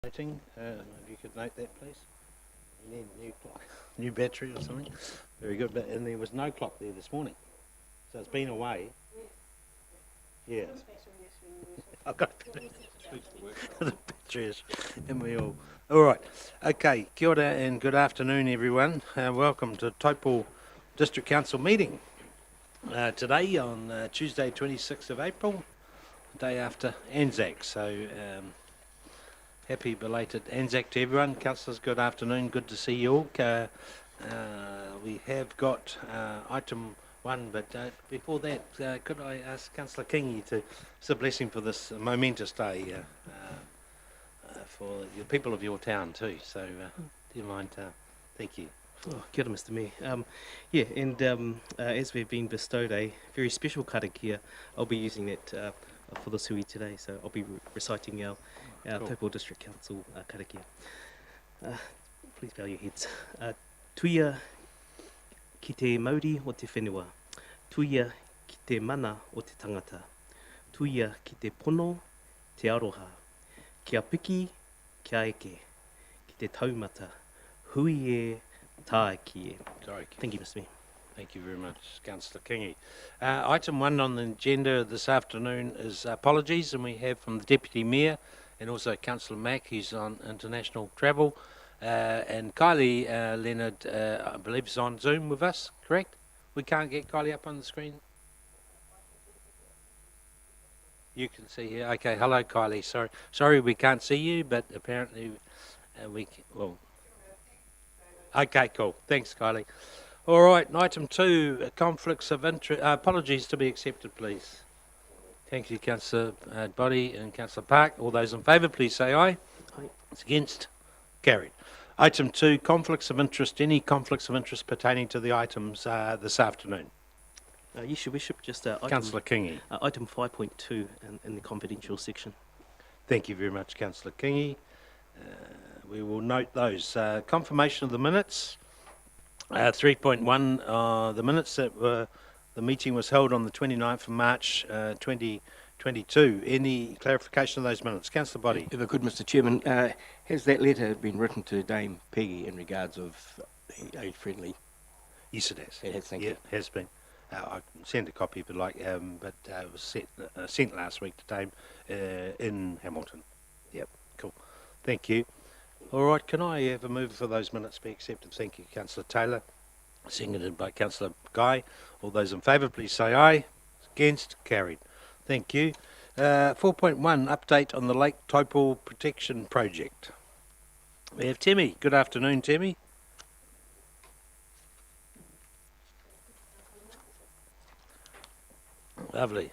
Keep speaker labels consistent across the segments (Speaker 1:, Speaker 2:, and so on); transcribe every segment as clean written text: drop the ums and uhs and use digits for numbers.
Speaker 1: If you could note that, please. You need a new clock, new battery or something. Very good. And there was no clock there this morning, so it's been away. Yeah. I've got the battery is, and we all. All right. Okay. Kia ora and good afternoon, everyone. Welcome to Taupō District Council meeting today on Tuesday, 26th of April, the day after Anzac. So. Happy belated Anzac to everyone. Councillors, good afternoon. Good to see you all. We have got item one, but before that, could I ask Councillor Kingi to say a blessing for this momentous day for the people of your town too. So, do you mind? Thank you.
Speaker 2: Oh, kia ora, Mr. Mayor. As we've been bestowed a very special karakia, I'll be using that for the sui today. So I'll be reciting our
Speaker 1: Cool.
Speaker 2: Taupō District Council karakia. Please bow your heads. Tuia ki te mauri o te whenua. Tuia ki te mana o te tangata. Tuia ki te pono, te aroha. Kia piki, kia eke. Ki te taumata. Hui e, tā ki e.
Speaker 1: Sorry.
Speaker 2: Thank you, Mr. Mayor.
Speaker 1: Thank you very much, Councillor Kingi. Item one on the agenda this afternoon is apologies, and we have from the Deputy Mayor and also Councillor Mack, who's on international travel, and Kylie Leonard, I believe, is on Zoom with us, correct? We can't get Kylie up on the screen? You can see here. Okay, hello Kylie, sorry we can't see you, but apparently we can, well... Okay, cool. Thanks, Kylie. All right, item two, conflicts of interest. Apologies to be accepted, please. Thank you, Councillor Boddy and Councillor Park. All those in favour, please say aye.
Speaker 2: Aye.
Speaker 1: It's against. Carried. Item two, conflicts of interest. Any conflicts of interest pertaining to the items this afternoon?
Speaker 2: Yes, Your Worship, just
Speaker 1: Councillor Kingi.
Speaker 2: item 5.2 in the confidential section.
Speaker 1: Thank you very much, Councillor Kingi. We will note those. Confirmation of the minutes. 3.1, the minutes that were, the meeting was held on the 29th of March 2022. Any clarification of those minutes? Councillor Boddy.
Speaker 3: If I could, Mr. Chairman, has that letter been written to Dame Peggy in regards of age-friendly?
Speaker 1: Yes, it has.
Speaker 3: It has, thank
Speaker 1: you.
Speaker 3: you.
Speaker 1: It has been. I can send a copy if you like, but it was sent last week to Dame in Hamilton. Yep, cool. Thank you. All right, can I have a move for those minutes be accepted? Thank you, Councillor Taylor. Seconded by Councillor Guy. All those in favour, please say aye. Against? Carried. Thank you. 4.1, update on the Lake Taupo Protection Project. We have Timmy. Good afternoon, Timmy. Lovely.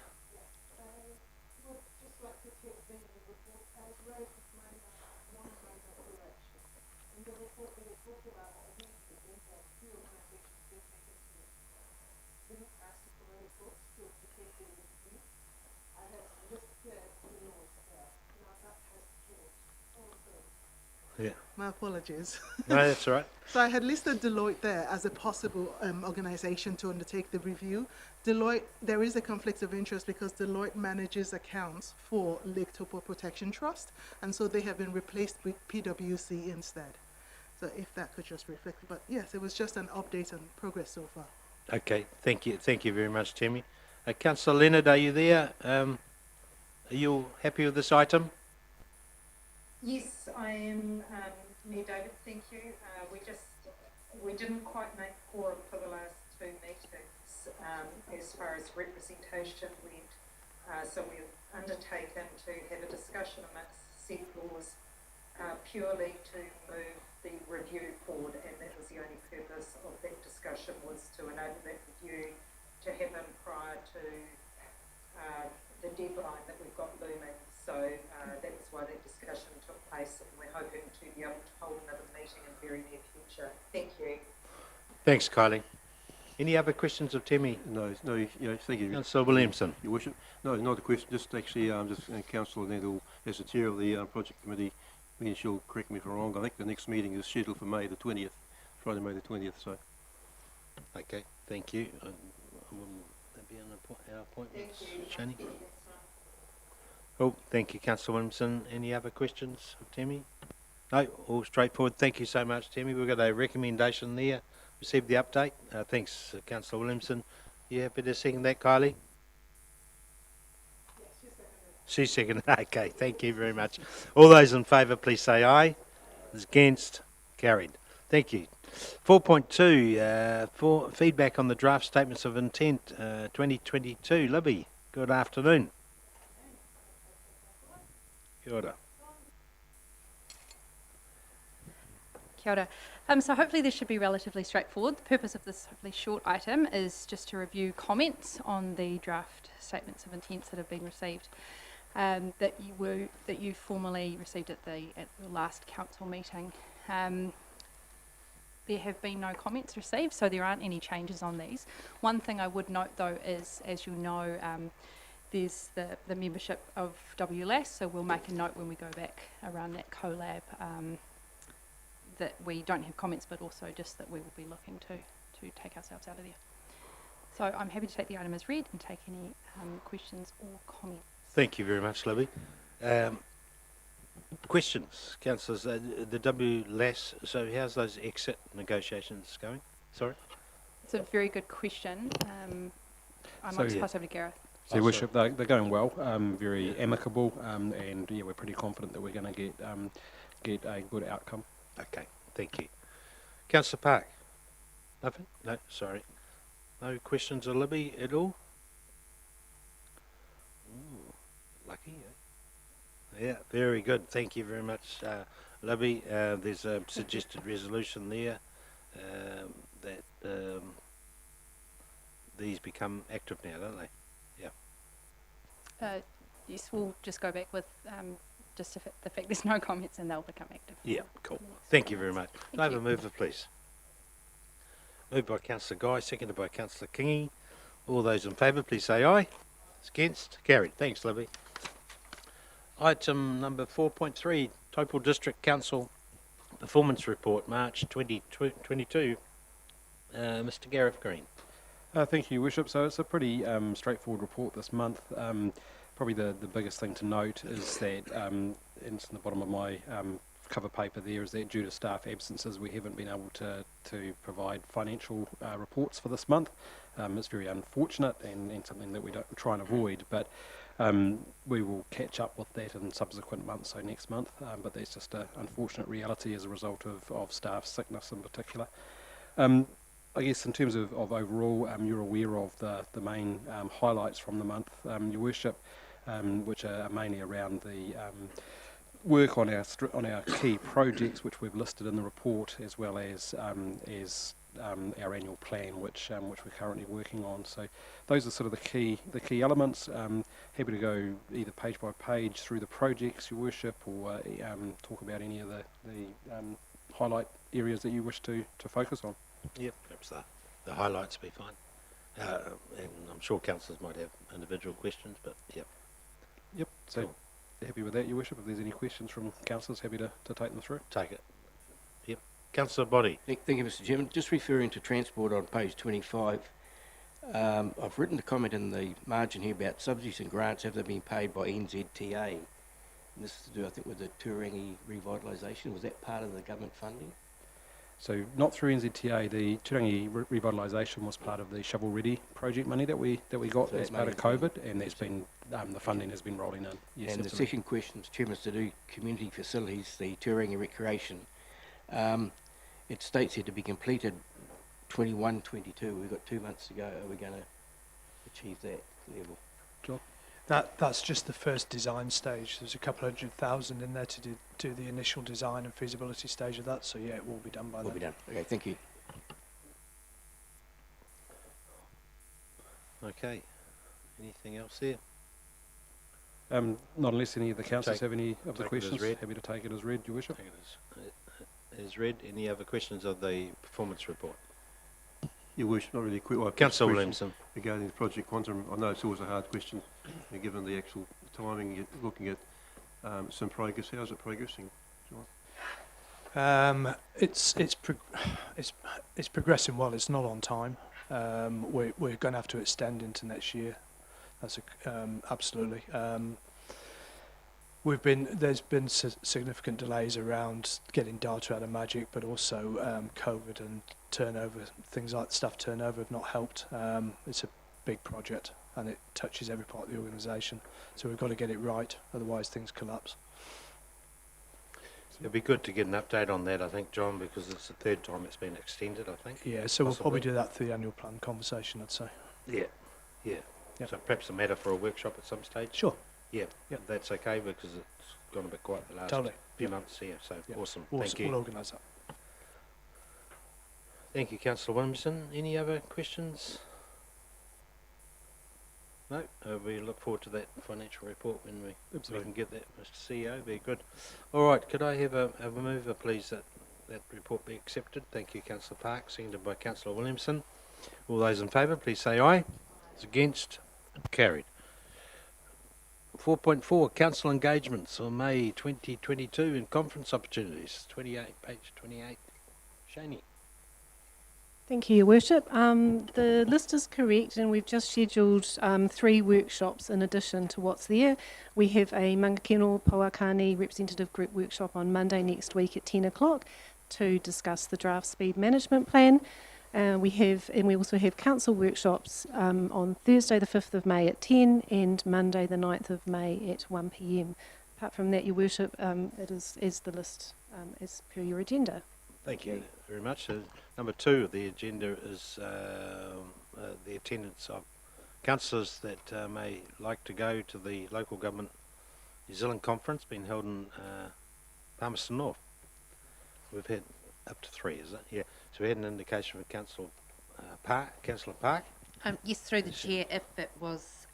Speaker 1: Yeah.
Speaker 4: My apologies.
Speaker 1: No, that's all right.
Speaker 4: So I had listed Deloitte there as a possible organisation to undertake the review. Deloitte, there is a conflict of interest because Deloitte manages accounts for Lake Taupo Protection Trust, and so they have been replaced with PwC instead. So if that could just reflect, but yes, it was just an update on progress so far.
Speaker 1: Okay, thank you very much, Timmy. Councillor Leonard, are you there? Are you happy with this item?
Speaker 5: Yes, I am, Mayor David, thank you. We didn't quite make quorum for the last two meetings as far as representation went. So we've undertaken to have a discussion amongst set laws purely to move the review forward, and that was the only purpose of that discussion, was to enable that review to happen prior to the deadline that we've got looming. So that's why that discussion took place, and we're hoping to be able to hold another meeting in the very near future. Thank you.
Speaker 1: Thanks, Kylie. Any other questions of Timmy?
Speaker 6: No, thank you.
Speaker 1: Councillor Williamson.
Speaker 6: Your Worship. No, not a question. Just actually, Councillor Nettle, as the chair of the project committee, me and she'll correct me if I'm wrong. I think the next meeting is scheduled for May the 20th, Friday, May the 20th. So.
Speaker 1: Okay, thank you. Will that be an our appointment, Shani? Oh, thank you, Councillor Williamson. Any other questions of Tammy? No, all straightforward. Thank you so much, Tammy. We've got a recommendation there. Received the update. Thanks, Councillor Williamson. You happy to second that, Kylie? She's second. Okay, thank you very much. All those in favour, please say aye. Against? Carried. Thank you. 4.2, for feedback on the draft statements of intent 2022. Libby, good afternoon. Kia ora.
Speaker 7: Kia ora. So hopefully this should be relatively straightforward. The purpose of this hopefully short item is just to review comments on the draft statements of intents that have been received, that you formally received at the last council meeting. There have been no comments received, so there aren't any changes on these. One thing I would note though is, as you know, there's the membership of WLAS, so we'll make a note when we go back around that collab that we don't have comments, but also just that we will be looking to take ourselves out of there. So I'm happy to take the item as read and take any questions or comments.
Speaker 1: Thank you very much, Libby. Questions, councillors? The WLAS, so how's those exit negotiations going? Sorry?
Speaker 7: It's a very good question. I
Speaker 8: So,
Speaker 7: might just
Speaker 8: yeah.
Speaker 7: pass over to Gareth.
Speaker 8: So, Your Worship, they're going well, very amicable, and yeah, we're pretty confident that we're going to get a good outcome.
Speaker 1: Okay, thank you. Councillor Park? Nothing? No, sorry. No questions of Libby at all? Ooh, lucky, eh? Yeah, very good. Thank you very much, Libby. There's a suggested resolution there that these become active now, don't they? Yeah.
Speaker 7: Yes, we'll just go back with just the fact there's no comments and they'll become active.
Speaker 1: Yeah, cool. Thank you very much. Can I have a mover, please? Moved by Councillor Guy, seconded by Councillor Kingy. All those in favour, please say aye. Against? Carried. Thanks, Libby. Item number 4.3, Taupō District Council Performance Report, March 2022. Mr. Gareth Green.
Speaker 8: Thank you, Your Worship. So it's a pretty straightforward report this month. Probably the biggest thing to note is that, and it's in the bottom of my cover paper there, is that due to staff absences we haven't been able to provide financial reports for this month. It's very unfortunate and something that we don't try and avoid, but we will catch up with that in subsequent months, so next month, but that's just an unfortunate reality as a result of staff sickness in particular. I guess in terms of overall, you're aware of the main highlights from the month, Your Worship, which are mainly around the work on our key projects, which we've listed in the report, as well as our annual plan, which we're currently working on. So those are sort of the key elements. Happy to go either page by page through the projects, Your Worship, or talk about any of the highlight areas that you wish to focus on.
Speaker 1: Yep, perhaps the highlights be fine. And I'm sure councillors might have individual questions, but yep.
Speaker 8: Yep. So
Speaker 1: Cool.
Speaker 8: happy with that, Your Worship. If there's any questions from councillors, happy to take them through.
Speaker 1: Take it. Yep. Councillor Body.
Speaker 3: Thank you, Mr. Chairman. Just referring to transport on page 25, I've written a comment in the margin here about subsidies and grants. Have they been paid by NZTA? And this is to do, I think, with the Turangi revitalisation. Was that part of the government funding?
Speaker 8: So not through NZTA. The Turangi revitalisation was part of the Shovel Ready project money that we got
Speaker 3: So
Speaker 8: as
Speaker 3: it
Speaker 8: part
Speaker 3: may
Speaker 8: of
Speaker 3: have been-
Speaker 8: COVID, and there's been the funding has been rolling in. Yes,
Speaker 3: And the
Speaker 8: absolutely.
Speaker 3: second question, Mr. Chairman, is to do community facilities, the Turangi recreation. It states here to be completed 21-22. We've got 2 months to go. Are we going to achieve that level?
Speaker 9: That's just the first design stage. There's a couple $100,000 in there to do the initial design and feasibility stage of that. So yeah, it will be done by
Speaker 3: Will
Speaker 9: then.
Speaker 3: be done. Okay, thank you.
Speaker 1: Okay. Anything else there?
Speaker 8: Not unless any of the councillors
Speaker 1: Take-
Speaker 8: have any of the
Speaker 1: take it as
Speaker 8: questions.
Speaker 1: read.
Speaker 8: Happy to take it as read, Your Worship.
Speaker 1: I think it is read. Any other questions of the performance report?
Speaker 6: Your Worship, not really quick. Well,
Speaker 1: Councillor
Speaker 6: question
Speaker 1: Williamson.
Speaker 6: regarding the project quantum. I know it's always a hard question, given the actual timing. You're looking at some progress. How's it progressing, John?
Speaker 9: It's progressing well. It's not on time. We're going to have to extend into next year. That's absolutely. There's been significant delays around getting data out of Magic, but also COVID and turnover, things like staff turnover have not helped. It's a big project and it touches every part of the organisation, so we've got to get it right, otherwise things collapse.
Speaker 1: It'd be good to get an update on that, I think, John, because it's the third time it's been extended, I think.
Speaker 9: Yeah, so we'll probably
Speaker 1: Possibly.
Speaker 9: do that through the annual plan conversation, I'd say.
Speaker 1: Yeah, yeah.
Speaker 9: Yep.
Speaker 1: So perhaps a matter for a workshop at some stage?
Speaker 9: Sure.
Speaker 1: Yeah,
Speaker 9: Yep.
Speaker 1: that's okay, because it's gone a bit quiet the last
Speaker 9: Totally.
Speaker 1: few
Speaker 9: Yep.
Speaker 1: months here, so
Speaker 9: Yep.
Speaker 1: awesome.
Speaker 9: We'll
Speaker 1: Thank you.
Speaker 9: We'll organise that.
Speaker 1: Thank you, Councillor Williamson. Any other questions? No, we look forward to that financial report when we can get that, Mr. CEO. Very good. All right, could I have a mover, please, that report be accepted? Thank you, Councillor Park, seconded by Councillor Williamson. All those in favour, please say aye. Those against, carried. 4.4, council engagements on May 2022 and conference opportunities. 28, page 28. Shani.
Speaker 10: Thank you, Your Worship. The list is correct, and we've just scheduled 3 workshops in addition to what's there. We have a Mangakino-Pouakani representative group workshop on Monday next week at 10 o'clock to discuss the draft speed management plan. We also have council workshops on Thursday the 5th of May at 10 and Monday the 9th of May at 1 p.m. Apart from that, Your Worship, it is as the list as per your agenda.
Speaker 1: Thank you very much. Number 2 of the agenda is the attendance of councillors that may like to go to the local government New Zealand conference being held in Palmerston North. We've had up to 3, is it? Yeah. So we had an indication from Councillor Park.
Speaker 11: Yes, through the chair, if it was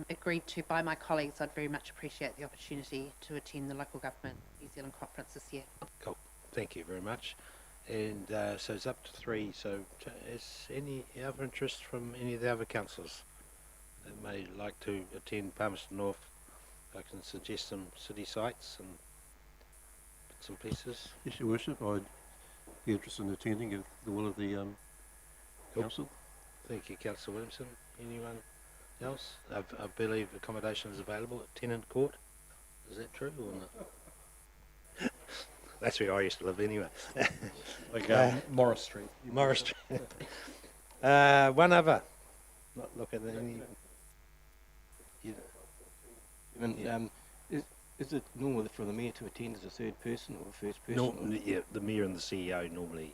Speaker 11: agreed to by my colleagues, I'd very much appreciate the opportunity to attend the local government New Zealand conference this year.
Speaker 1: Cool. Thank you very much. And so it's up to 3. So is any other interest from any of the other councillors that may like to attend Palmerston North? I can suggest some city sites and bits and pieces.
Speaker 6: Yes, Your Worship, I'd be interested in attending if the will of the council.
Speaker 1: Thank you, Councillor Williamson. Anyone else? I believe accommodation is available at Tenant Court. Is that true or not? That's where I used to live anyway.
Speaker 8: Like Morris Street.
Speaker 1: Morris Street. One other. Not looking at any.
Speaker 3: Is it normal for the mayor to attend as a third person or first person?
Speaker 1: No, yeah, the mayor and the CEO normally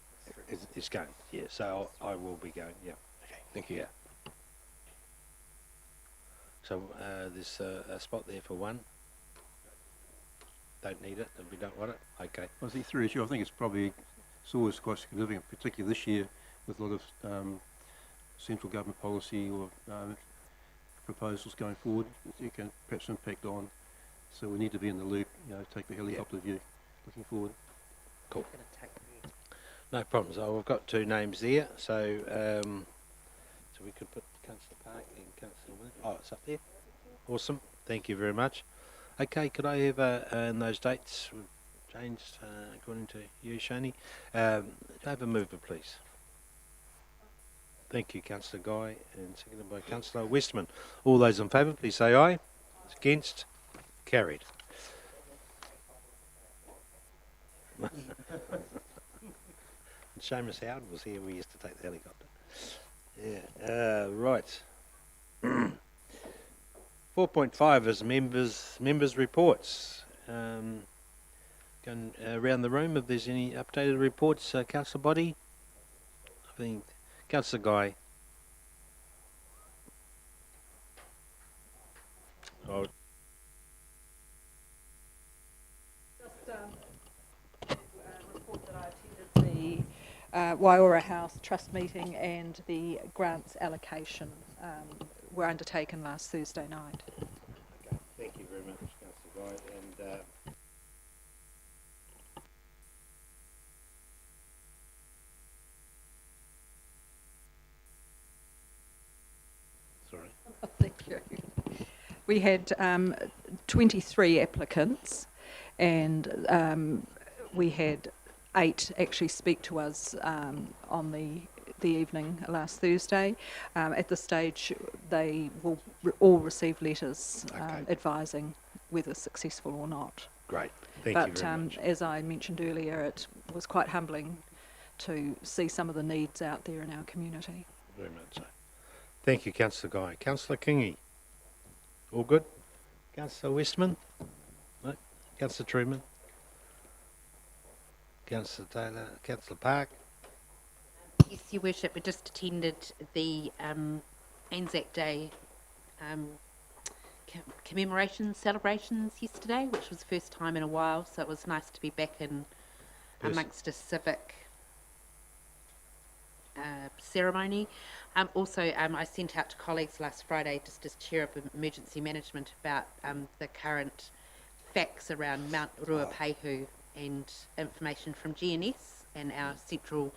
Speaker 1: is going. Yeah, so I will be going. Yeah.
Speaker 3: Okay, thank you.
Speaker 1: Yeah. So there's a spot there for one. Don't need it if we don't want it. Okay.
Speaker 6: I think through issue, I think it's always quite significant, particularly this year with a lot of central government policy or proposals going forward. It can perhaps impact on. So we need to be in the loop, take the helicopter view looking forward.
Speaker 1: Cool. No problems. Oh, we've got 2 names there. So so we could put Councillor Park and Councillor Williams. Oh, it's up there. Awesome. Thank you very much. Okay, could I have and those dates changed according to you, Shani? Have a mover, please. Thank you, Councillor Guy, and seconded by Councillor Westman. All those in favour, please say aye. Against? Carried. Seamus Howard was here. We used to take the helicopter. Yeah. Right. 4.5 is members' reports. Going around the room if there's any updated reports. Councillor Body. I think Councillor Guy. Oh.
Speaker 12: Report that I attended the Waiora House Trust meeting and the grants allocation were undertaken last Thursday night.
Speaker 1: Okay, thank you very much, Councillor Guy. And sorry.
Speaker 12: Thank you. We had 23 applicants, and we had 8 actually speak to us on the evening last Thursday. At this stage, they will all receive letters advising whether successful or not.
Speaker 1: Great. Thank you
Speaker 12: But
Speaker 1: very much.
Speaker 12: as I mentioned earlier, it was quite humbling to see some of the needs out there in our community.
Speaker 1: Very much so. Thank you, Councillor Guy. Councillor Kingy? All good? Councillor Westman? No? Councillor Truman? Councillor Taylor? Councillor Park?
Speaker 11: Yes, Your Worship, we just attended the Anzac Day commemoration celebrations yesterday, which was the first time in a while, so it was nice to be back in amongst a civic ceremony. Also, I sent out to colleagues last Friday, just as Chair of Emergency Management, about the current facts around Mount Ruapehu and information from GNS and our Central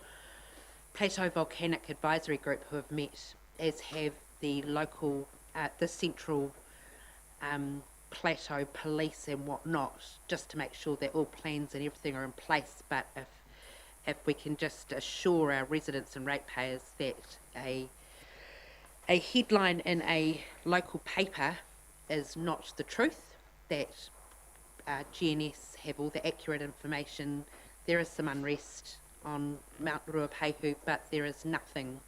Speaker 11: Plateau Volcanic Advisory Group, who have met, as have the local, the Central Plateau Police and whatnot, just to make sure that all plans and everything are in place. But if we can just assure our residents and ratepayers that a headline in a local paper is not the truth, that GNS have all the accurate information. There is some unrest on Mount Ruapehu, but there is nothing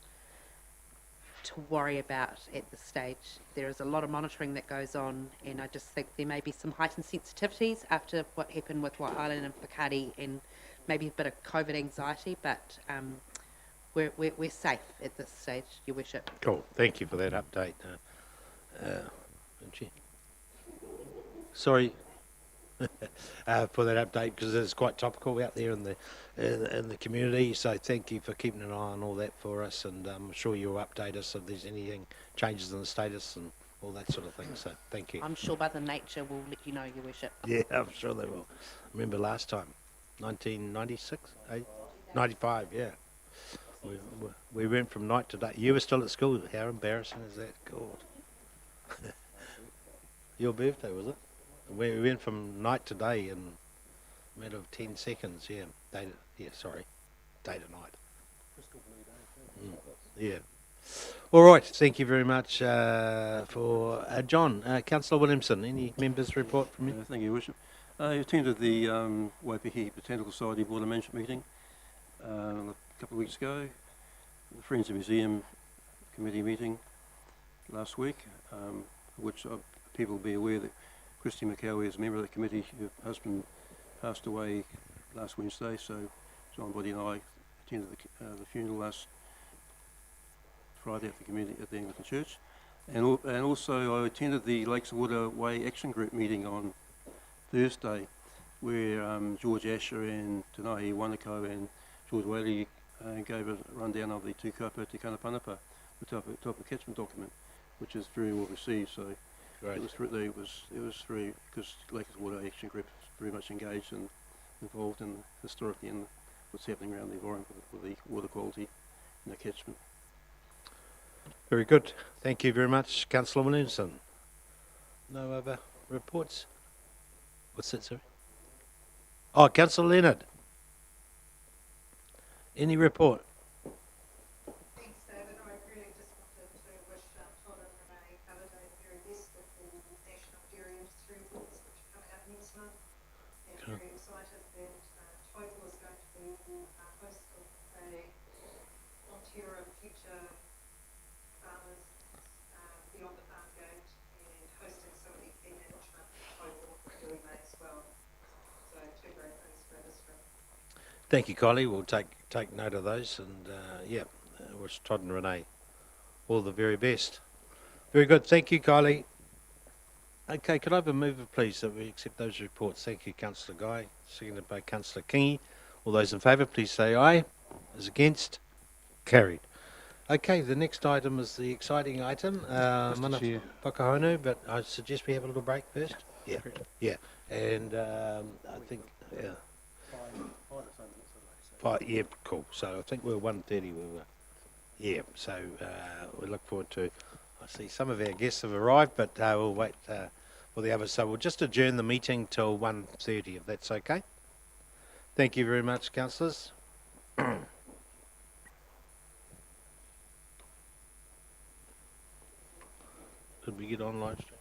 Speaker 11: to worry about at this stage. There is a lot of monitoring that goes on, and I just think there may be some heightened sensitivities after what happened with White Island and Whakaaro, and maybe a bit of COVID anxiety, but we're safe at this stage, Your Worship.
Speaker 1: Cool. Thank you for that update. Sorry for that update, because it's quite topical out there in the community. So thank you for keeping an eye on all that for us, and I'm sure you'll update us if there's anything changes in the status and all that sort of thing. So thank you.
Speaker 11: I'm sure Mother Nature will let you know, Your Worship.
Speaker 1: Yeah, I'm sure they will. Remember last time, 1996, 95, yeah. We went from night to day. You were still at school. How embarrassing is that? God. Your birthday, was it? We went from night to day in a matter of 10 seconds, yeah. Day to night. Yeah. All right, thank you very much for John. Councillor Williamson, any members' report from you?
Speaker 6: Thank you, Your Worship. I attended the Waipihi Botanical Society Board of Management meeting a couple of weeks ago, the Friends of Museum Committee meeting last week, which people will be aware that Christy McCowie is a member of the committee. Her husband passed away last Wednesday, so John Boddy and I attended the funeral last Friday at the Anglican Church, and also I attended the Lakes Water Way Action Group meeting on Thursday, where George Asher and Tanahi Wanako and George Whaley gave a rundown of the Tūkapa Te Kanapanapa, the Taupo catchment document, which is very well received. So
Speaker 1: Great.
Speaker 6: it was very, because Lakes Water Action Group is very much engaged and involved in historically in what's happening around the environment with the water quality in the catchment.
Speaker 1: Very good. Thank you very much, Councillor Williamson. No other reports? What's that, sorry? Oh, Councillor Leonard. Any report?
Speaker 5: Thanks, David. I really just wanted to wish Todd and Renee Halliday the very best at the National Dairy Industry Awards, which are coming up next month. And
Speaker 1: Cool.
Speaker 5: very excited that Taupo is going to be host of a Ontario Future Farmers Beyond the Farm Gate, and hosting some of the key management Taupo doing that as well. So two great things for our district.
Speaker 1: Thank you, Kylie. We'll take note of those, and wish Todd and Renee all the very best. Very good. Thank you, Kylie. Okay, could I have a mover, please, that we accept those reports? Thank you, Councillor Guy. Seconded by Councillor Kingy. All those in favour, please say aye. Those against? Carried. Okay, the next item is the exciting item. Mana
Speaker 8: Chair.
Speaker 1: Whakahono, but I suggest we have a little break first. Yeah, yeah. And I think, yeah. Yeah, cool. So I think we're 1:30. Yeah. So we look forward to. I see some of our guests have arrived, but we'll wait for the others. So we'll just adjourn the meeting till 1:30, if that's okay. Thank you very much, councillors. Could we get on live stream?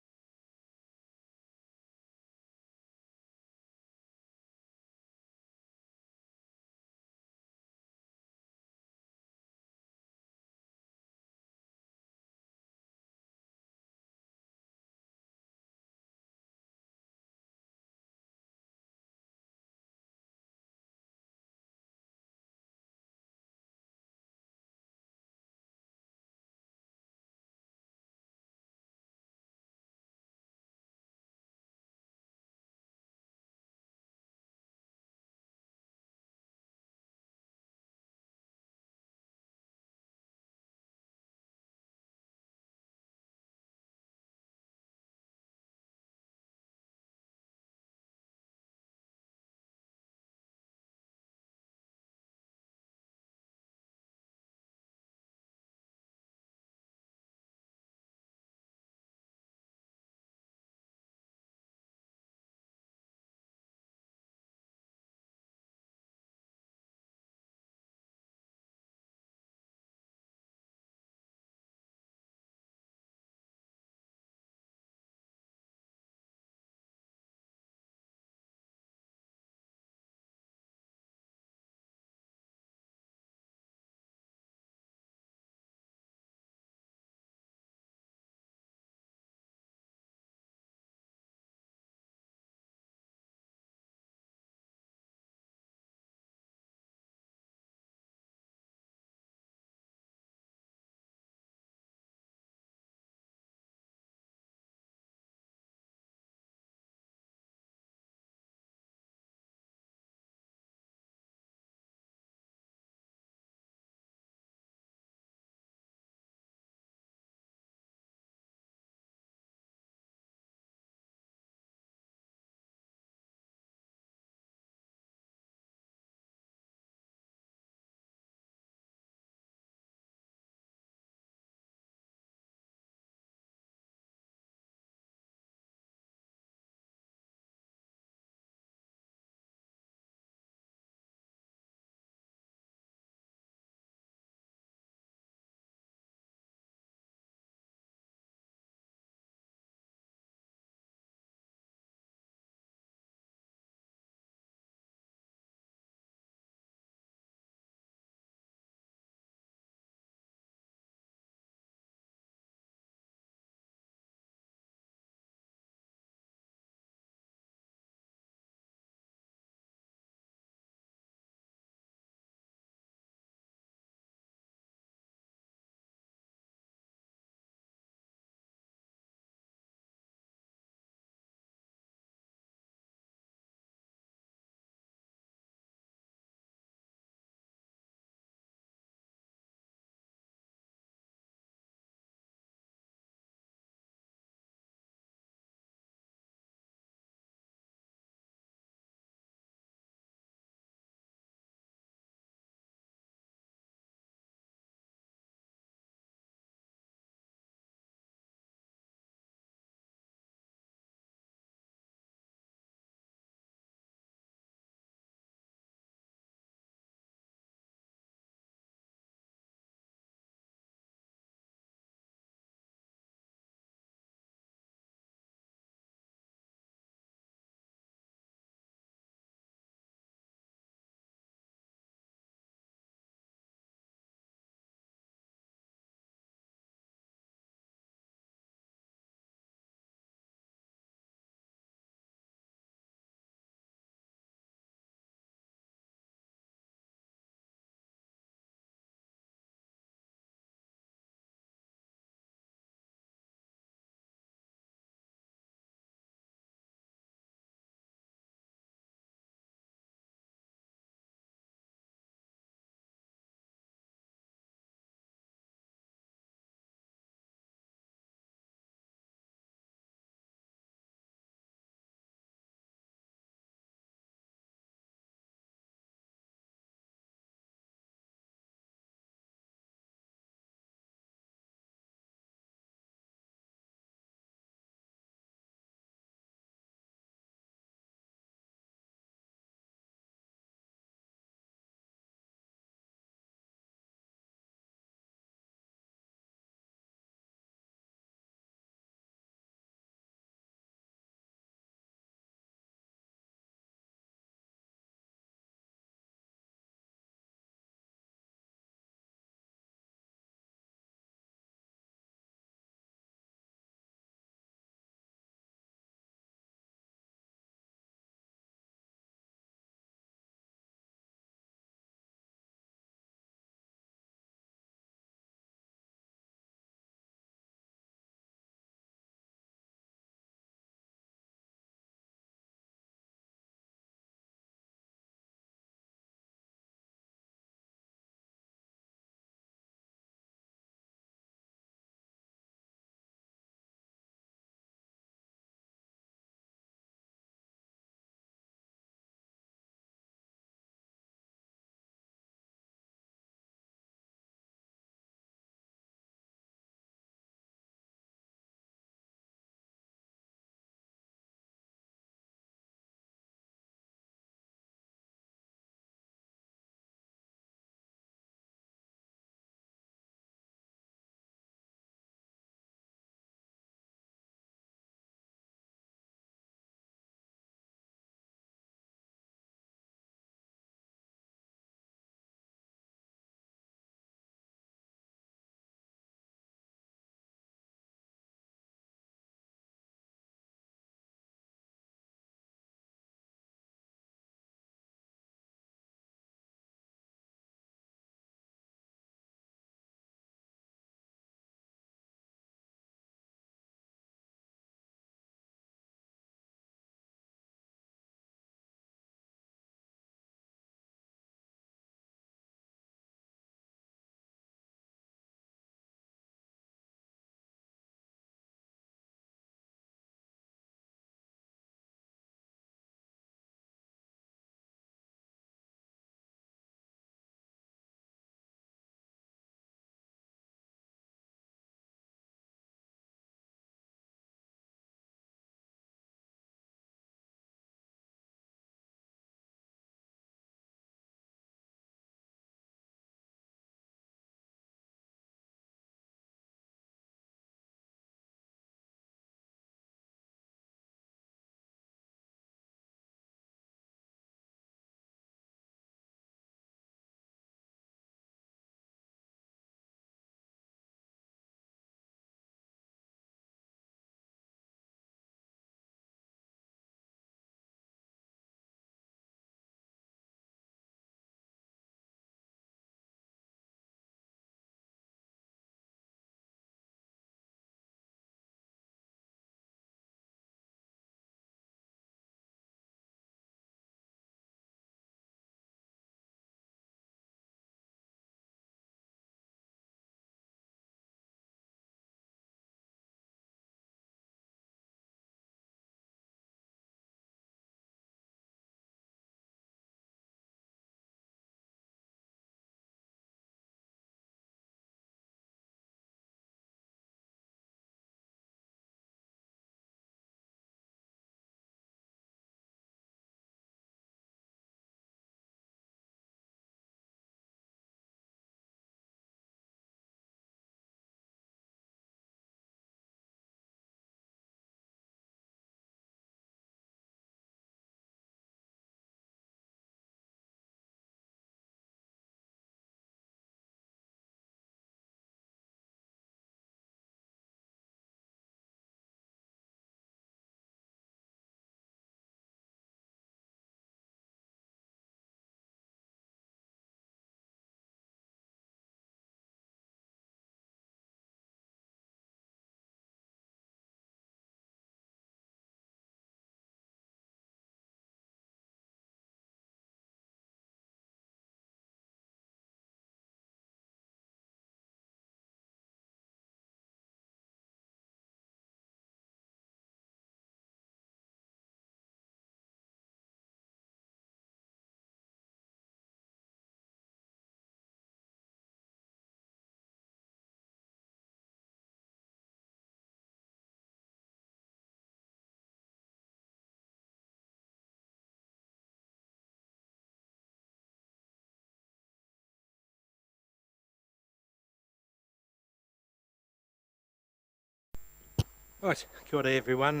Speaker 1: Right, kia ora everyone,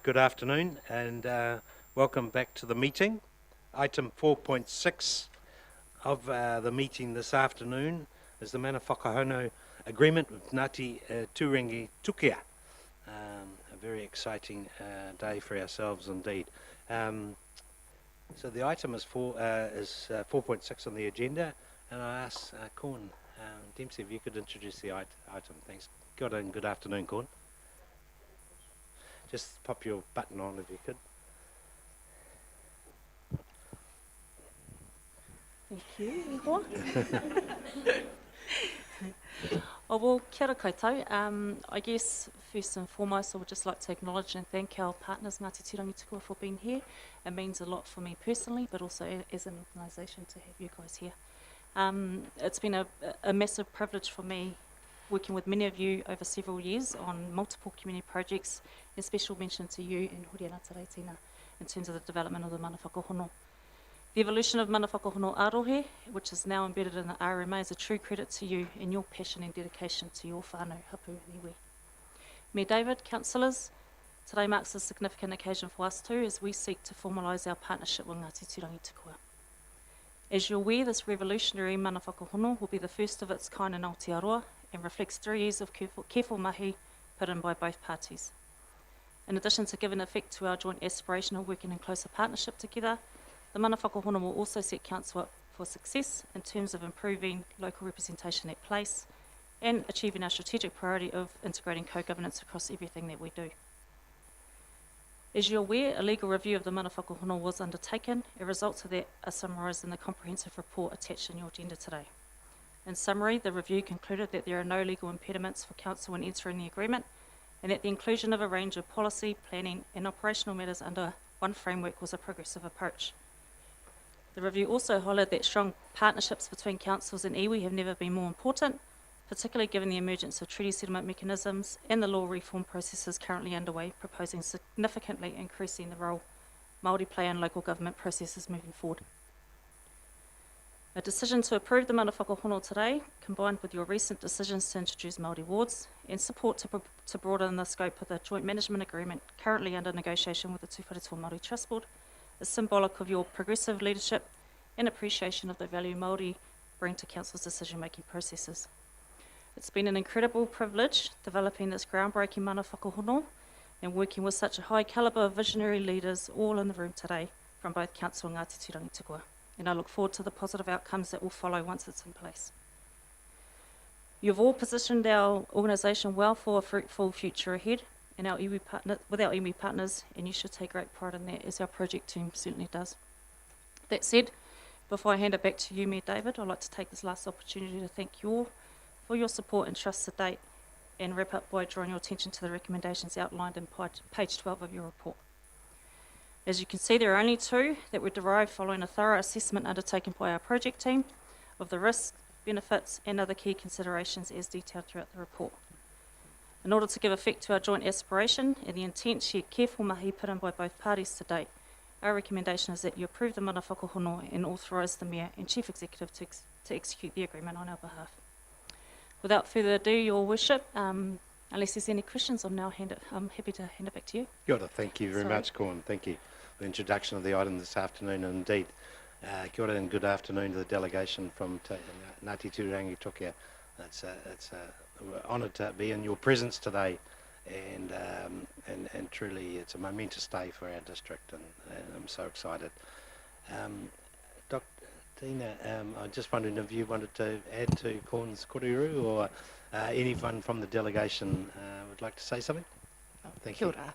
Speaker 1: good afternoon and welcome back to the meeting. Item 4.6 of the meeting this afternoon is the Mana Whakahono Agreement with Ngāti Turangi-Tongariro. A very exciting day for ourselves indeed. So the item is 4.6 on the agenda, and I ask Corn Dempsey if you could introduce the item. Thanks. Kia ora and good afternoon, Corn. Just pop your button on if you could.
Speaker 13: Thank you, Iho. Oh, well, kia ora koutou. I guess first and foremost I would just like to acknowledge and thank our partners Ngāti Turangi-Tongariro for being here. It means a lot for me personally, but also as an organisation to have you guys here. It's been a massive privilege for me working with many of you over several years on multiple community projects, and special mention to you and Huriana Tareitina in terms of the development of the Mana Whakahono. The evolution of Mana Whakahono Arohe, which is now embedded in the RMA, is a true credit to you and your passion and dedication to your whānau hapu niwe. Mayor David, Councillors, today marks a significant occasion for us too as we seek to formalise our partnership with Ngāti Turangi-Tongariro. As you're aware, this revolutionary Mana Whakahono will be the first of its kind in Aotearoa and reflects 3 years of careful mahi put in by both parties. In addition to giving effect to our joint aspiration of working in closer partnership together, the Mana Whakahono will also set Council up for success in terms of improving local representation at place and achieving our strategic priority of integrating co-governance across everything that we do. As you're aware, a legal review of the Mana Whakahono was undertaken, and results of that are summarised in the comprehensive report attached in your agenda today. In summary, the review concluded that there are no legal impediments for Council in entering the agreement, and that the inclusion of a range of policy, planning and operational matters under one framework was a progressive approach. The review also highlighted that strong partnerships between councils and iwi have never been more important, particularly given the emergence of treaty settlement mechanisms and the law reform processes currently underway, proposing significantly increasing the role Māori play in local government processes moving forward. A decision to approve the Mana Whakahono today, combined with your recent decisions to introduce Māori wards and support to broaden the scope of the joint management agreement currently under negotiation with the Tūwharetua Māori Trust Board, is symbolic of your progressive leadership and appreciation of the value Māori bring to Council's decision-making processes. It's been an incredible privilege developing this groundbreaking Mana Whakahono and working with such a high calibre of visionary leaders all in the room today from both Council and Ngāti Turangi-Tongariro, and I look forward to the positive outcomes that will follow once it's in place. You've all positioned our organisation well for a fruitful future ahead and with our iwi partners, and you should take great pride in that, as our project team certainly does. That said, before I hand it back to you, Mayor David, I'd like to take this last opportunity to thank you all for your support and trust to date, and wrap up by drawing your attention to the recommendations outlined in page 12 of your report. As you can see, there are only 2 that were derived following a thorough assessment undertaken by our project team of the risks, benefits and other key considerations as detailed throughout the report. In order to give effect to our joint aspiration and the intent shared careful mahi put in by both parties to date, our recommendation is that you approve the Mana Whakahono and authorise the Mayor and Chief Executive to execute the agreement on our behalf. Without further ado, Your Worship, unless there's any questions, I'm happy to hand it back to you.
Speaker 1: Kia ora, thank you very much, Corn. Thank you for the introduction of the item this afternoon. And indeed, kia ora and good afternoon to the delegation from Ngāti Turangi-Tongariro. It's honoured to be in your presence today, and truly it's a momentous day for our district, and I'm so excited. Dr. Tina, I just wondering if you wanted to add to Corn's kōrero, or anyone from the delegation would like to say something? Thank you.
Speaker 14: Kia ora.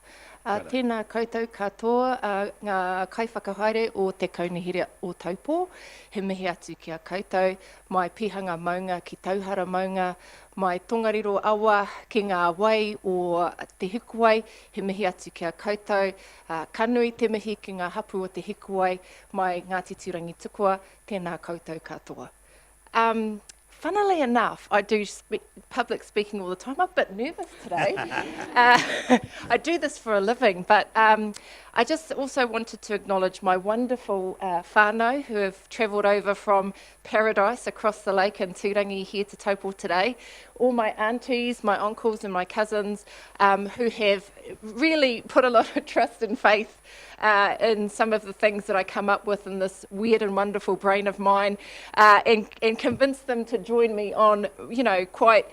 Speaker 14: Tēnā koutou katoa, ngā kaiwhakahaere o te Kaunihera o Taupō. He mihi atu kia koutou, mai pihanga maunga ki tauhara maunga, mai tongariro awa ki ngā whai o te hikuwai. He mihi atu kia koutou, kanui te mihi ki ngā hapu o te hikuwai, mai Ngāti Turangi-Tongariro, tēnā koutou katoa. funnily enough, I do public speaking all the time. I'm a bit nervous today. I do this for a living, but I just also wanted to acknowledge my wonderful whānau who have travelled over from paradise across the lake in Turangi here to Taupō today. All my aunties, my uncles and my cousins who have really put a lot of trust and faith in some of the things that I come up with in this weird and wonderful brain of mine, and convince them to join me on, quite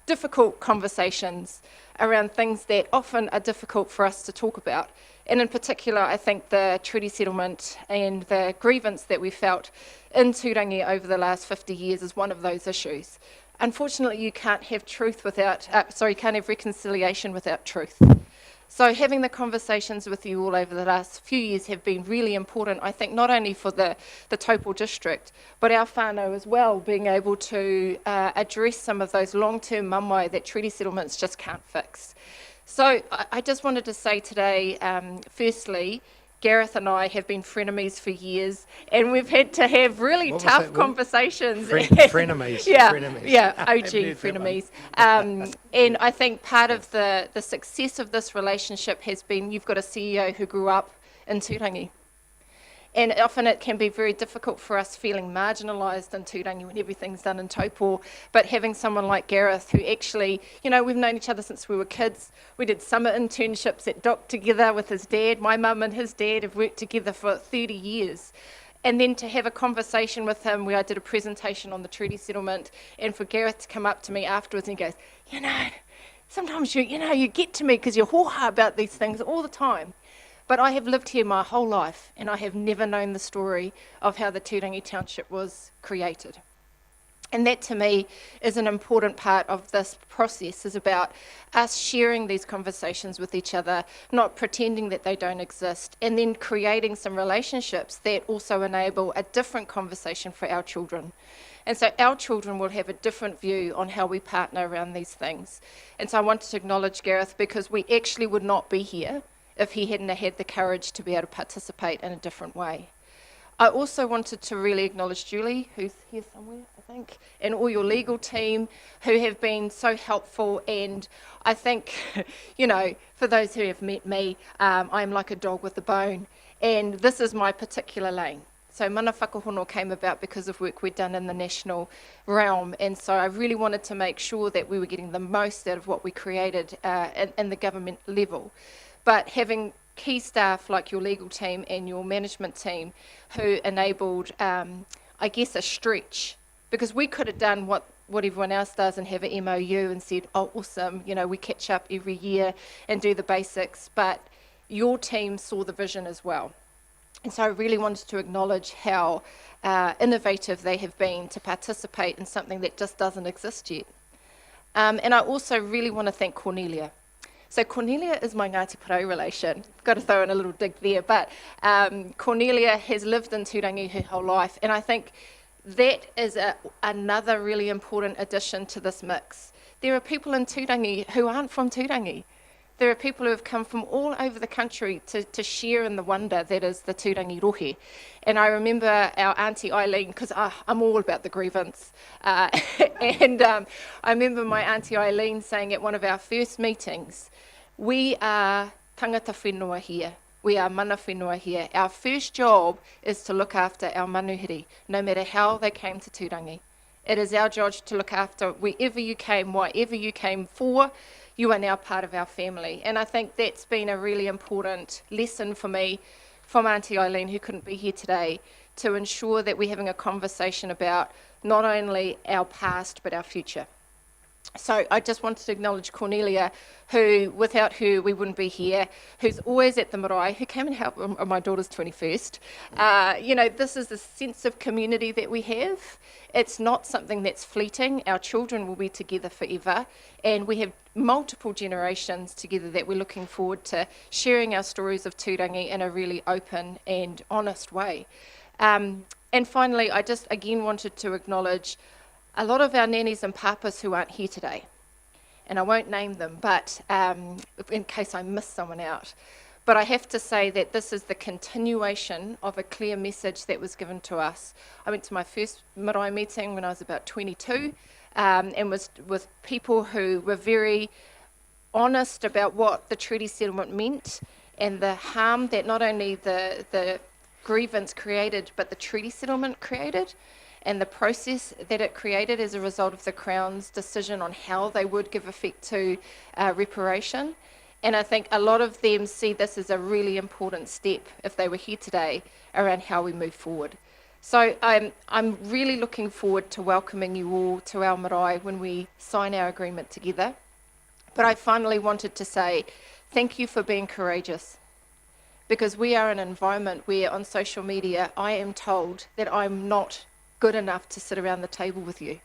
Speaker 14: difficult conversations around things that often are difficult for us to talk about. And in particular, I think the treaty settlement and the grievance that we felt in Turangi over the last 50 years is one of those issues. Unfortunately, you can't have can't have reconciliation without truth. So having the conversations with you all over the last few years have been really important, I think, not only for the Taupō District, but our whānau as well, being able to address some of those long-term mamae that treaty settlements just can't fix. So I just wanted to say today, firstly, Gareth and I have been frenemies for years, and we've had to have really tough conversations.
Speaker 9: Frenemies.
Speaker 14: OG frenemies. And I think part of the success of this relationship has been you've got a CEO who grew up in Turangi. And often it can be very difficult for us feeling marginalised in Turangi when everything's done in Taupō, but having someone like Gareth who actually, we've known each other since we were kids. We did summer internships at Dock together with his dad. My mum and his dad have worked together for 30 years. And then to have a conversation with him where I did a presentation on the treaty settlement, and for Gareth to come up to me afterwards and he goes, sometimes you get to me because you're hoha about these things all the time. But I have lived here my whole life, and I have never known the story of how the Turangi Township was created. And that to me is an important part of this process, is about us sharing these conversations with each other, not pretending that they don't exist, and then creating some relationships that also enable a different conversation for our children. And so our children will have a different view on how we partner around these things. And so I wanted to acknowledge Gareth, because we actually would not be here if he hadn't had the courage to be able to participate in a different way. I also wanted to really acknowledge Julie, who's here somewhere, I think, and all your legal team who have been so helpful. And I think, for those who have met me, I'm like a dog with a bone, and this is my particular lane. So mana whakahono came about because of work we'd done in the national realm, and so I really wanted to make sure that we were getting the most out of what we created in the government level. But having key staff like your legal team and your management team who enabled, a stretch, because we could have done what everyone else does and have an MOU and said, oh, awesome, we catch up every year and do the basics, but your team saw the vision as well. And so I really wanted to acknowledge how innovative they have been to participate in something that just doesn't exist yet. And I also really want to thank Cornelia. So Cornelia is my Ngāti Porou relation. Got to throw in a little dig there, but Cornelia has lived in Turangi her whole life, and I think that is another really important addition to this mix. There are people in Turangi who aren't from Turangi. There are people who have come from all over the country to share in the wonder that is the Turangi rohe. And I remember our Auntie Eileen, because I'm all about the grievance, and I remember my Auntie Eileen saying at one of our first meetings, we are tangata whenua here, we are mana whenua here. Our first job is to look after our manuhiri, no matter how they came to Turangi. It is our job to look after wherever you came, whatever you came for, you are now part of our family. And I think that's been a really important lesson for me from Auntie Eileen, who couldn't be here today, to ensure that we're having a conversation about not only our past, but our future. So I just wanted to acknowledge Cornelia, who, without her, we wouldn't be here, who's always at the marae, who came and helped on my daughter's 21st. This is the sense of community that we have. It's not something that's fleeting. Our children will be together forever, and we have multiple generations together that we're looking forward to sharing our stories of Turangi in a really open and honest way. And finally, I just again wanted to acknowledge a lot of our nannies and papas who aren't here today. And I won't name them, but in case I miss someone out. But I have to say that this is the continuation of a clear message that was given to us. I went to my first marae meeting when I was about 22, and was with people who were very honest about what the treaty settlement meant and the harm that not only the grievance created, but the treaty settlement created, and the process that it created as a result of the Crown's decision on how they would give effect to reparation. And I think a lot of them see this as a really important step, if they were here today, around how we move forward. So I'm really looking forward to welcoming you all to our marae when we sign our agreement together. But I finally wanted to say thank you for being courageous, because we are in an environment where on social media I am told that I'm not good enough to sit around the table with you.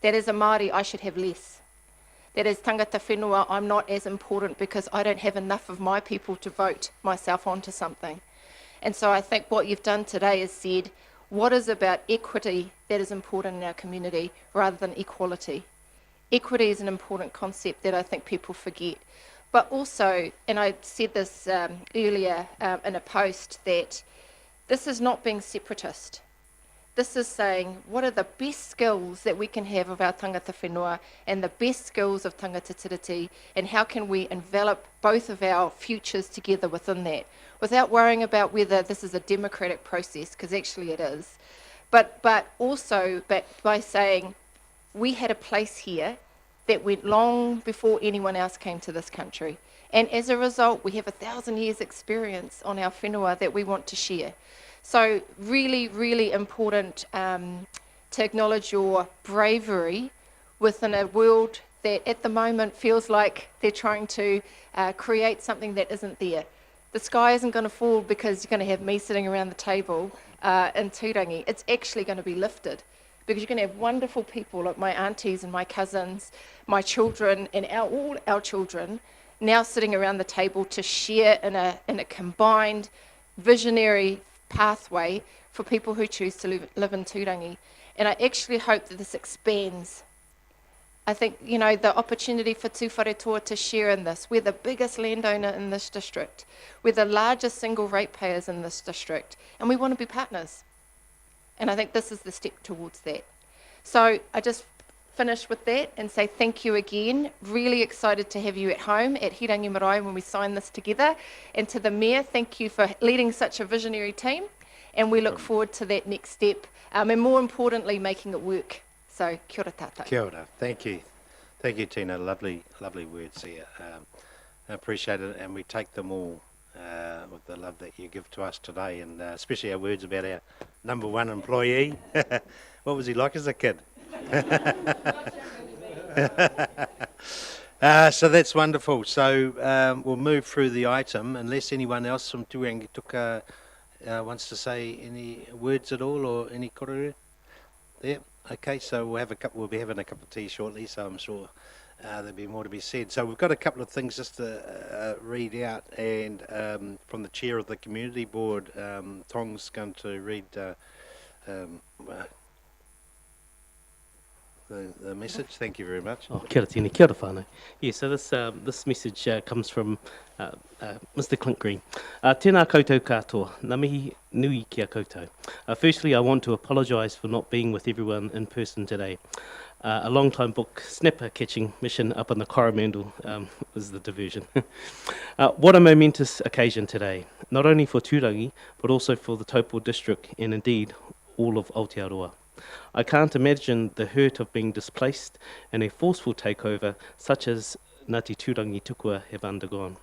Speaker 14: That as a Māori I should have less. That as tangata whenua I'm not as important because I don't have enough of my people to vote myself onto something. And so I think what you've done today is said what is about equity that is important in our community rather than equality. Equity is an important concept that I think people forget. But also, and I said this earlier in a post, that this is not being separatist. This is saying, what are the best skills that we can have of our tangata whenua and the best skills of tangata tiriti, and how can we envelop both of our futures together within that, without worrying about whether this is a democratic process, because actually it is, but also by saying we had a place here that went long before anyone else came to this country. And as a result, we have 1,000 years experience on our whenua that we want to share. So really, really important to acknowledge your bravery within a world that at the moment feels like they're trying to create something that isn't there. The sky isn't going to fall because you're going to have me sitting around the table in Turangi. It's actually going to be lifted, because you're going to have wonderful people like my aunties and my cousins, my children, and all our children now sitting around the table to share in a combined visionary pathway for people who choose to live in Turangi. And I actually hope that this expands. I think, you know, the opportunity for Tū Whare to share in this. We're the biggest landowner in this district. We're the largest single ratepayers in this district. And we want to be partners. And I think this is the step towards that. So I just finish with that and say thank you again. Really excited to have you at home at Hirangi Marae when we sign this together. And to the Mayor, thank you for leading such a visionary team. And we look forward to that next step. And more importantly, making it work. So kia ora tātou.
Speaker 1: Kia ora. Thank you. Thank you, Tina. Lovely, lovely words here. I appreciate it, and we take them all with the love that you give to us today, and especially our words about our number one employee. What was he like as a kid? So that's wonderful. So we'll move through the item, unless anyone else from Turangi-Tuka wants to say any words at all, or any korere there. Okay, so we'll be having a cup of tea shortly, so I'm sure there'll be more to be said. So we've got a couple of things just to read out, and from the chair of the community board, Tong's going to read the message. Thank you very much.
Speaker 2: Oh, kia ora tini, kia ora whānau. Yeah, so this message comes from Mr. Clint Green. Tēnā koutou katoa, ngā mihi nui kia koutou. Firstly, I want to apologise for not being with everyone in person today. A long-time book snapper catching mission up on the Coromandel was the diversion. What a momentous occasion today, not only for Turangi, but also for the Taupō District and indeed all of Aotearoa. I can't imagine the hurt of being displaced and a forceful takeover such as Ngāti Turangi-Tukua have undergone,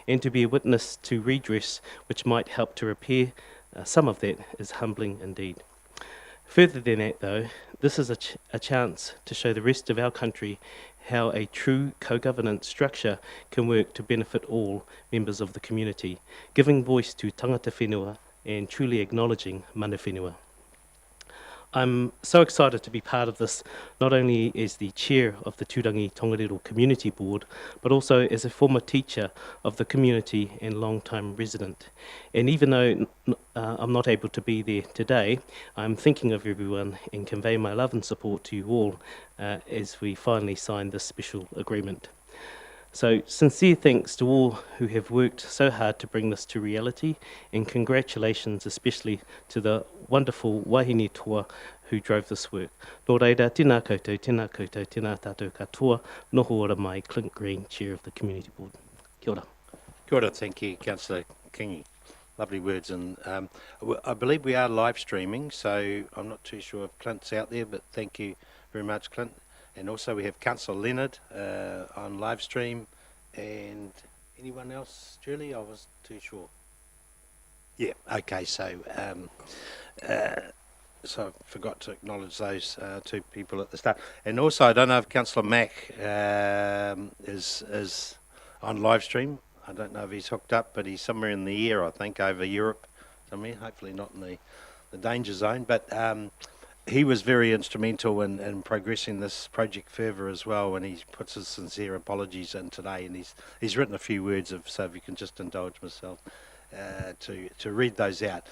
Speaker 2: and to be a witness to redress which might help to repair some of that is humbling indeed. Further than that though, this is a chance to show the rest of our country how a true co-governance structure can work to benefit all members of the community, giving voice to tangata whenua and truly acknowledging mana whenua. I'm so excited to be part of this, not only as the chair of the Turangi-Tongariro Community Board, but also as a former teacher of the community and long-time resident. And even though I'm not able to be there today, I'm thinking of everyone and convey my love and support to you all as we finally sign this special agreement. So sincere thanks to all who have worked so hard to bring this to reality, and congratulations especially to the wonderful wahine toa who drove this work. Nō reira, tēnā koutou, tēnā tātou katoa, noho ora mai, Clint Green, Chair of the Community Board. Kia ora.
Speaker 1: Kia ora, thank you, Councillor Kingi. Lovely words, and I believe we are live streaming, so I'm not too sure if Clint's out there, but thank you very much, Clint. And also we have Councillor Leonard on live stream, and anyone else, Julie? I wasn't too sure. Yeah, okay, so so I forgot to acknowledge those two people at the start. And also, I don't know if Councillor Mack is on live stream. I don't know if he's hooked up, but he's somewhere in the air, I think, over Europe somewhere, hopefully not in the danger zone. But he was very instrumental in progressing this project further as well, and he puts his sincere apologies in today, and he's written a few words of, so if you can just indulge myself to read those out.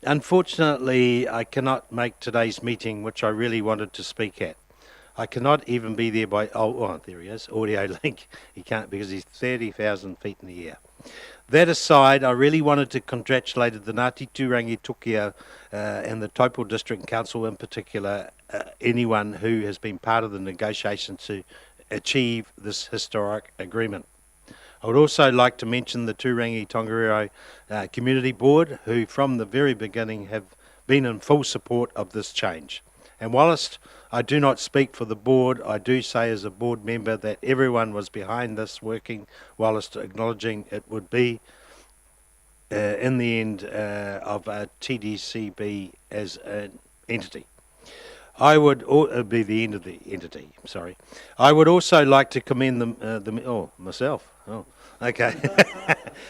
Speaker 1: Unfortunately, I cannot make today's meeting, which I really wanted to speak at. I cannot even be there by, oh there he is, audio link. He can't because he's 30,000 feet in the air. That aside, I really wanted to congratulate the Ngāti Turangi-Tongariro and the Taupō District Council in particular, anyone who has been part of the negotiations to achieve this historic agreement. I would also like to mention the Turangi-Tongariro Community Board, who from the very beginning have been in full support of this change. And whilst I do not speak for the board, I do say as a board member that everyone was behind this working, whilst acknowledging it would be in the end of a TDCB as an entity. I would be the end of the entity. Sorry. I would also like to commend myself. Oh, okay,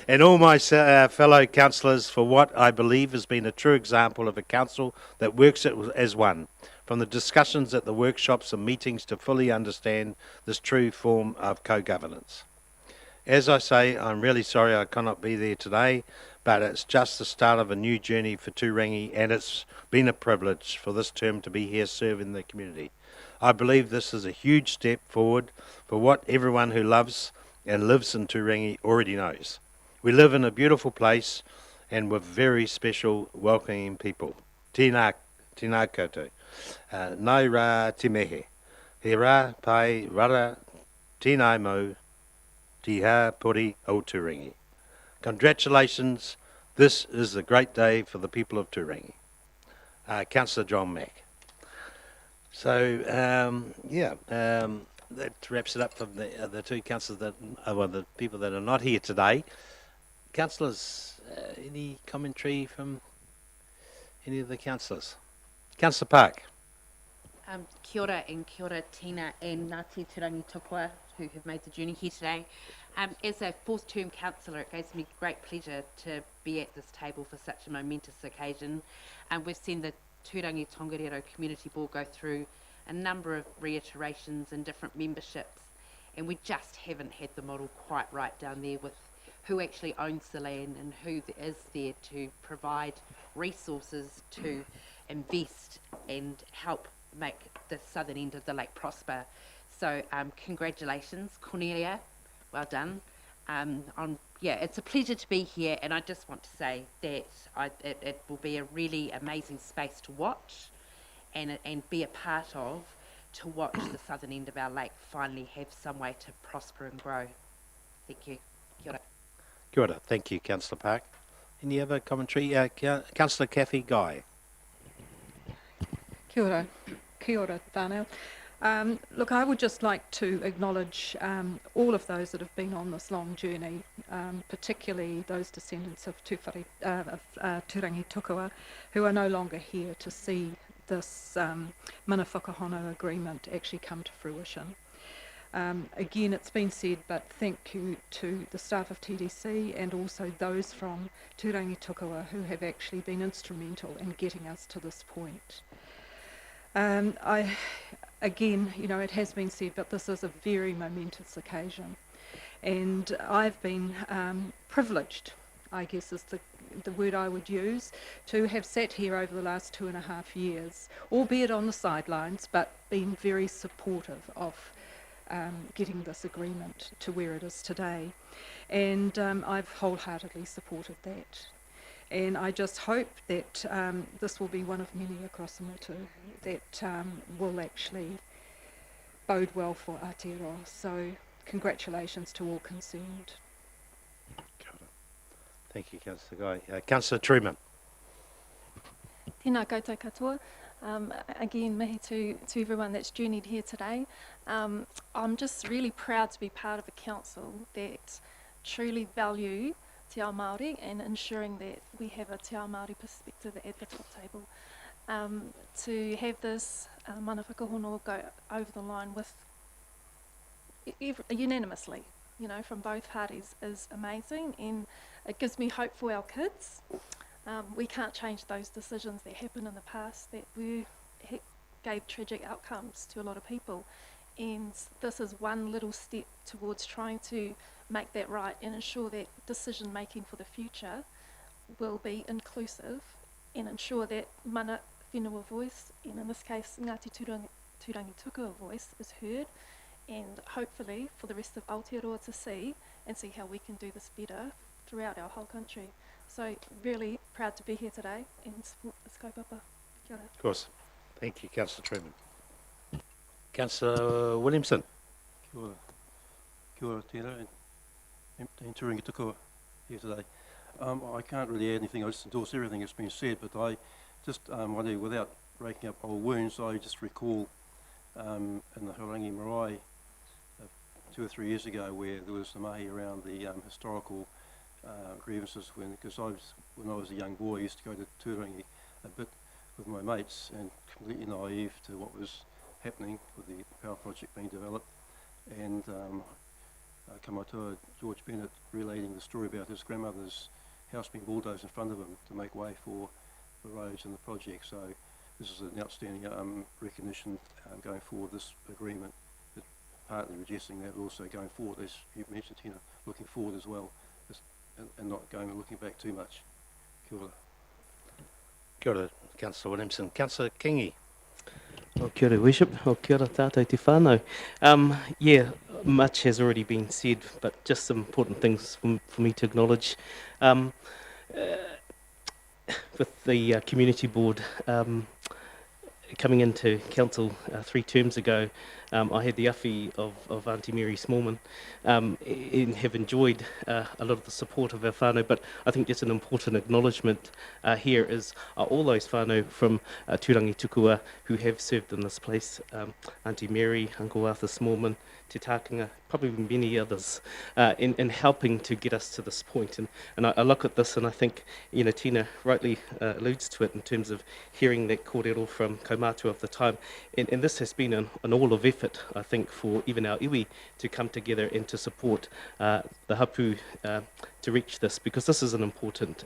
Speaker 1: and all my fellow councillors for what I believe has been a true example of a council that works as one. From the discussions at the workshops and meetings to fully understand this true form of co-governance. As I say, I'm really sorry I cannot be there today, but it's just the start of a new journey for Turangi, and it's been a privilege for this term to be here serving the community. I believe this is a huge step forward for what everyone who loves and lives in Turangi already knows. We live in a beautiful place and with very special, welcoming people. Tēnā koutou. Nai rā te mehe. He rā pai rara tēnai mau te hā pori o Turangi. Congratulations. This is a great day for the people of Turangi. Councillor John Mack. So, that wraps it up for the two councillors the people that are not here today. Councillors, any commentary from any of the councillors? Councillor Park.
Speaker 11: Kia ora and kia ora Tina and Ngāti Turangi-Tongariro who have made the journey here today. As a fourth term councillor, it gives me great pleasure to be at this table for such a momentous occasion. We've seen the Turangi-Tongariro Community Board go through a number of reiterations and different memberships, and we just haven't had the model quite right down there with who actually owns the land and who is there to provide resources to invest and help make the southern end of the lake prosper. So congratulations, Kaunihera, well done. It's a pleasure to be here, and I just want to say that it will be a really amazing space to watch and be a part of, to watch the southern end of our lake finally have some way to prosper and grow. Thank you. Kia ora.
Speaker 1: Kia ora. Thank you, Councillor Park. Any other commentary? Councillor Kathy Guy.
Speaker 12: Kia ora. Kia ora whānau. Look, I would just like to acknowledge all of those that have been on this long journey, particularly those descendants of Turangi-Tongariro who are no longer here to see this mana whakahono agreement actually come to fruition. Again, it's been said, but thank you to the staff of TDC and also those from Turangi-Tongariro who have actually been instrumental in getting us to this point. Again, it has been said, but this is a very momentous occasion. And I've been privileged, I guess is the word I would use, to have sat here over the last 2.5 years, albeit on the sidelines, but been very supportive of getting this agreement to where it is today. And I've wholeheartedly supported that. And I just hope that this will be one of many across the Motu that will actually bode well for Aotearoa. So congratulations to all concerned.
Speaker 1: Thank you, Councillor Guy. Councillor Truman.
Speaker 10: Tēnā koutou katoa. Again, mihi to everyone that's journeyed here today. I'm just really proud to be part of a council that truly value te ao Māori and ensuring that we have a te ao Māori perspective at the top table. To have this mana whakahono go over the line with unanimously, you know, from both parties is amazing, and it gives me hope for our kids. We can't change those decisions that happened in the past that gave tragic outcomes to a lot of people, and this is one little step towards trying to make that right and ensure that decision making for the future will be inclusive and ensure that mana whenua voice, and in this case Ngāti Turangi-Tukua voice, is heard, and hopefully for the rest of Aotearoa to see how we can do this better throughout our whole country. So really proud to be here today and support this kaupapa. Kia ora.
Speaker 1: Of course. Thank you, Councillor Truman. Councillor Williamson.
Speaker 6: Kia ora. Kia ora tēnā, and Turangi-Tukua here today. I can't really add anything. I just endorse everything that's been said, but I just wonder, without breaking up old wounds, I just recall in the Harangi Marae 2 or 3 years ago where there was the mahi around the historical grievances because when I was a young boy I used to go to Turangi a bit with my mates and completely naive to what was happening with the power project being developed, and Kamatua George Bennett relating the story about his grandmother's house being bulldozed in front of him to make way for the roads and the project. So this is an outstanding recognition going forward, this agreement, that partly reducing that, but also going forward, as you mentioned, Tina, looking forward as well, and not looking back too much. Kia ora.
Speaker 1: Kia ora, Councillor Williamson. Councillor Kingi.
Speaker 2: Oh, kia ora, Worship. Oh, kia ora tātou te whānau. Yeah, much has already been said, but just some important things for me to acknowledge. With the community board coming into council 3 terms ago, I had the awhi of Auntie Mary Smallman and have enjoyed a lot of the support of our whānau, but I think just an important acknowledgement here is all those whānau from Turangi-Tukua who have served in this place, Auntie Mary, Uncle Arthur Smallman, Te Tākanga, probably many others, in helping to get us to this point. And I look at this and I think, you know, Tina rightly alludes to it in terms of hearing that kōrero from kaumātua of the time. And this has been an all of effort, I think, for even our iwi to come together and to support the hapu to reach this, because this is an important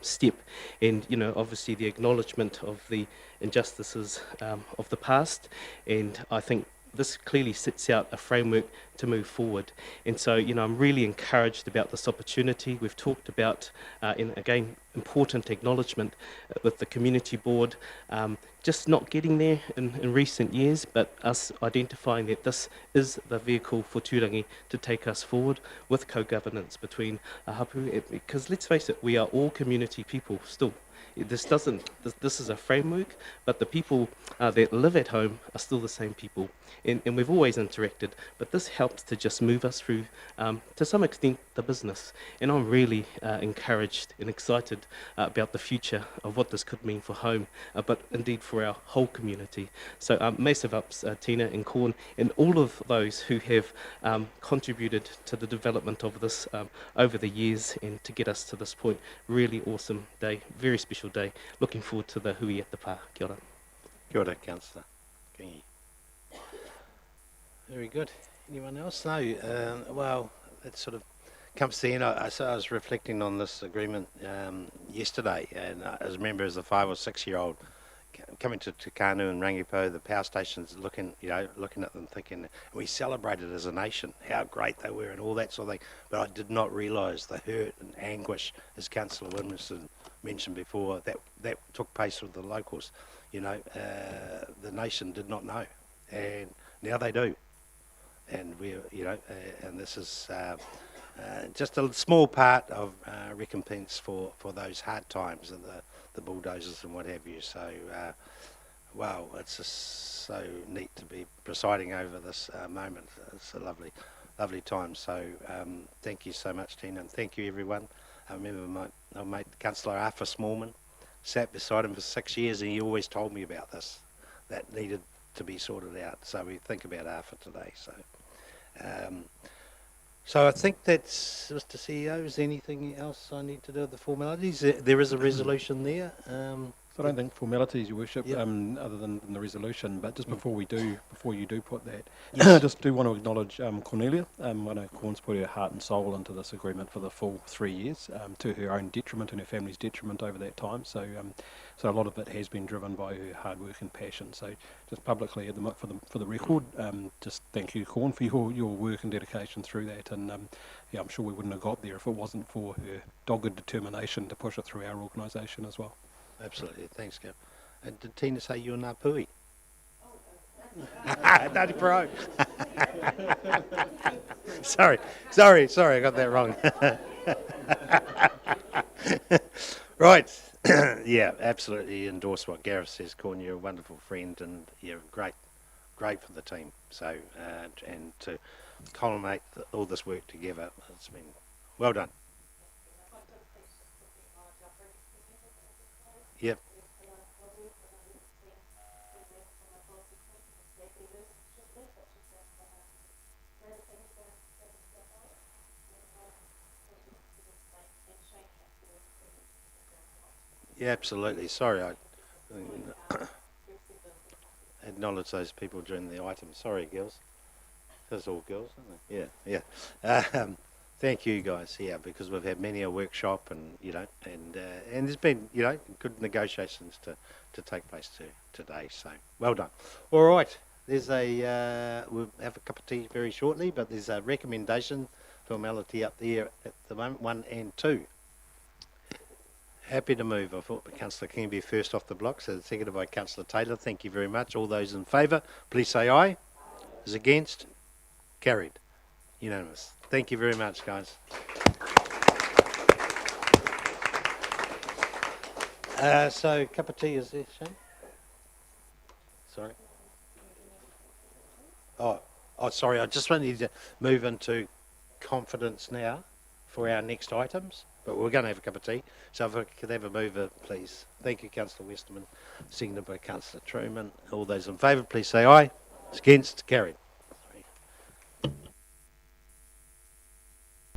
Speaker 2: step. And, you know, obviously the acknowledgement of the injustices of the past, and I think this clearly sets out a framework to move forward. And so, you know, I'm really encouraged about this opportunity. We've talked about, and again, important acknowledgement with the community board, just not getting there in recent years, but us identifying that this is the vehicle for Turangi to take us forward with co-governance between hapu, because let's face it, we are all community people still. This is a framework, but the people that live at home are still the same people, and we've always interacted, but this helps to just move us through, to some extent, the business. And I'm really encouraged and excited about the future of what this could mean for home, but indeed for our whole community. So massive ups, Tina and Corn, and all of those who have contributed to the development of this over the years and to get us to this point. Really awesome day, very special day. Looking forward to the hui at the pā. Kia ora.
Speaker 1: Kia ora, Councillor Kingi. Very good. Anyone else? No. Well, it sort of comes to the end. I was reflecting on this agreement yesterday, and as a member, as a 5 or 6 year old, coming to Tukanu and Rangipo, the power stations, looking at them, thinking, we celebrated as a nation how great they were and all that sort of thing. But I did not realise the hurt and anguish, as Councillor Williamson mentioned before, that took place with the locals. You know, the nation did not know, and now they do. and we're, and this is just a small part of recompense for those hard times and the bulldozers and what have you. So, wow, it's just so neat to be presiding over this moment. It's a lovely time. So, thank you so much, Tina, and thank you, everyone. I remember my mate, Councillor Arthur Smallman, sat beside him for 6 years, and he always told me about this, that needed to be sorted out. So we think about Arthur today. So I think that's, Mr. CEO, is there anything else I need to do with the formalities? There is a resolution there.
Speaker 8: So I don't think formalities, Your Worship,
Speaker 1: Yep.
Speaker 8: Other than the resolution. But just before you do put that,
Speaker 1: Yes.
Speaker 8: I just do want to acknowledge Cornelia. I know Corn's put her heart and soul into this agreement for the full 3 years, to her own detriment and her family's detriment over that time. So so a lot of it has been driven by her hard work and passion. So just publicly for the record, just thank you, Corn, for your work and dedication through that. And I'm sure we wouldn't have got there if it wasn't for her dogged determination to push it through our organisation as well.
Speaker 1: Absolutely, thanks, Gav. And did Tina say you're Ngā Pui? Nāti Pro. Sorry, I got that wrong. Right, yeah, absolutely endorse what Gareth says, Corn. You're a wonderful friend, and you're great for the team. So, and to culminate all this work together, it's been well done. Yep. Yeah, absolutely. Sorry, I acknowledge those people during the item. Sorry, girls. There's all girls, aren't they? Yeah. Thank you, guys. Yeah, because we've had many a workshop, and and there's been good negotiations to take place today. So well done. All right. There's we'll have a cup of tea very shortly, but there's a recommendation formality up there at the moment, 1 and 2. Happy to move. I thought Councillor King would be first off the block, so seconded by Councillor Taylor. Thank you very much. All those in favour, please say aye. Is against? Carried. Unanimous. Thank you very much, guys. So, cup of tea, is there, Shane? Sorry. Oh, sorry. I just wanted to move into confidence now for our next items, but we're going to have a cup of tea. So if I could have a mover, please. Thank you, Councillor Westerman. Seconded by Councillor Truman. All those in favour, please say aye. Against? Carried.